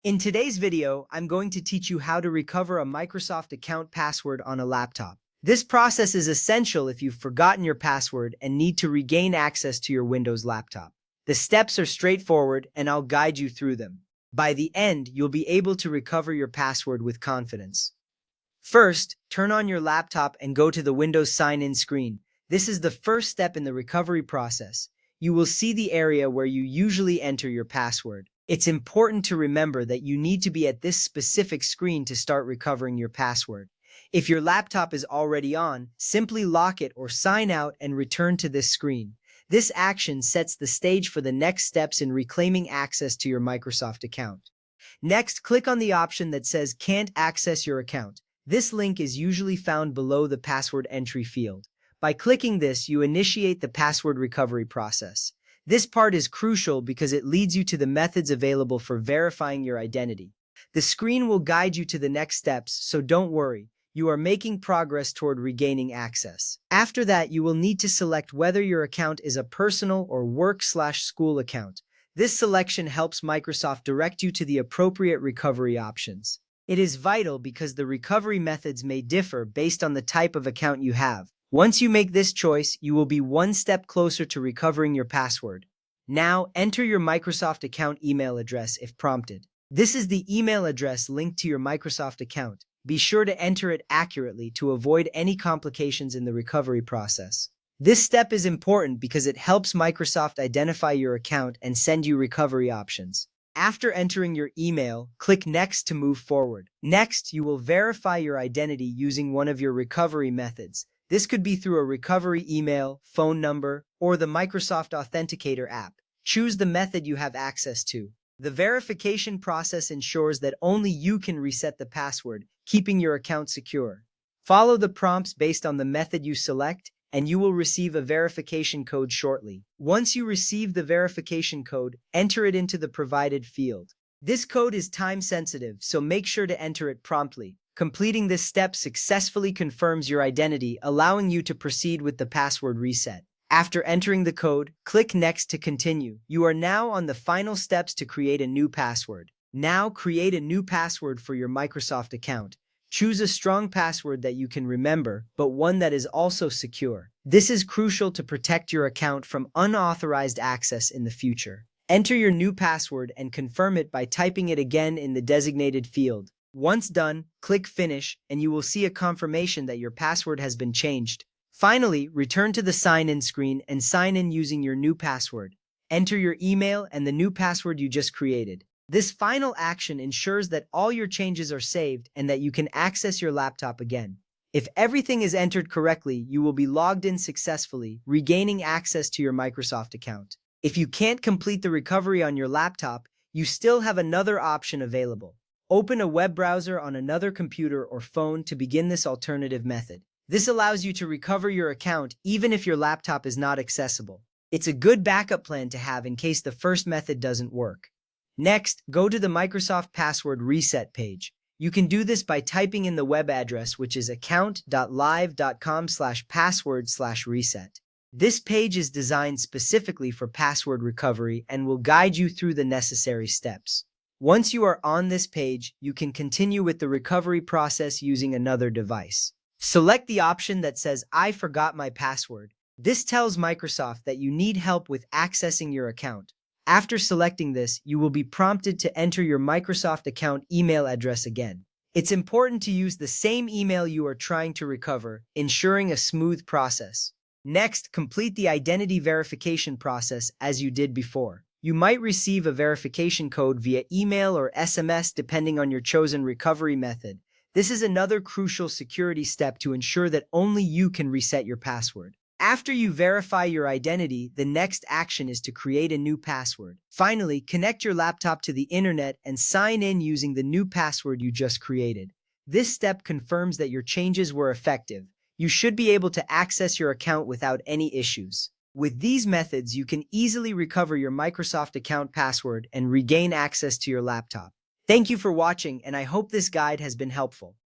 In today's video, I'm going to teach you how to recover a Microsoft account password on a laptop. This process is essential if you've forgotten your password and need to regain access to your Windows laptop. The steps are straightforward and I'll guide you through them. By the end, you'll be able to recover your password with confidence. First, turn on your laptop and go to the Windows sign-in screen. This is the first step in the recovery process. You will see the area where you usually enter your password. It's important to remember that you need to be at this specific screen to start recovering your password. If your laptop is already on, simply lock it or sign out and return to this screen. This action sets the stage for the next steps in reclaiming access to your Microsoft account. Next, click on the option that says "Can't access your account." This link is usually found below the password entry field. By clicking this, you initiate the password recovery process. This part is crucial because it leads you to the methods available for verifying your identity. The screen will guide you to the next steps, so don't worry. You are making progress toward regaining access. After that, you will need to select whether your account is a personal or work/school account. This selection helps Microsoft direct you to the appropriate recovery options. It is vital because the recovery methods may differ based on the type of account you have. Once you make this choice, you will be one step closer to recovering your password. Now, enter your Microsoft account email address if prompted. This is the email address linked to your Microsoft account. Be sure to enter it accurately to avoid any complications in the recovery process. This step is important because it helps Microsoft identify your account and send you recovery options. After entering your email, click Next to move forward. Next, you will verify your identity using one of your recovery methods. This could be through a recovery email, phone number, or the Microsoft Authenticator app. Choose the method you have access to. The verification process ensures that only you can reset the password, keeping your account secure. Follow the prompts based on the method you select, and you will receive a verification code shortly. Once you receive the verification code, enter it into the provided field. This code is time-sensitive, so make sure to enter it promptly. Completing this step successfully confirms your identity, allowing you to proceed with the password reset. After entering the code, click Next to continue. You are now on the final steps to create a new password. Now create a new password for your Microsoft account. Choose a strong password that you can remember, but one that is also secure. This is crucial to protect your account from unauthorized access in the future. Enter your new password and confirm it by typing it again in the designated field. Once done, click Finish, and you will see a confirmation that your password has been changed. Finally, return to the sign-in screen and sign in using your new password. Enter your email and the new password you just created. This final action ensures that all your changes are saved and that you can access your laptop again. If everything is entered correctly, you will be logged in successfully, regaining access to your Microsoft account. If you can't complete the recovery on your laptop, you still have another option available. Open a web browser on another computer or phone to begin this alternative method. This allows you to recover your account even if your laptop is not accessible. It's a good backup plan to have in case the first method doesn't work. Next, go to the Microsoft Password Reset page. You can do this by typing in the web address, which is account.live.com/password/reset. This page is designed specifically for password recovery and will guide you through the necessary steps. Once you are on this page, you can continue with the recovery process using another device. Select the option that says "I forgot my password." This tells Microsoft that you need help with accessing your account. After selecting this, you will be prompted to enter your Microsoft account email address again. It's important to use the same email you are trying to recover, ensuring a smooth process. Next, complete the identity verification process as you did before. You might receive a verification code via email or SMS depending on your chosen recovery method. This is another crucial security step to ensure that only you can reset your password. After you verify your identity, the next action is to create a new password. Finally, connect your laptop to the internet and sign in using the new password you just created. This step confirms that your changes were effective. You should be able to access your account without any issues. With these methods, you can easily recover your Microsoft account password and regain access to your laptop. Thank you for watching, and I hope this guide has been helpful.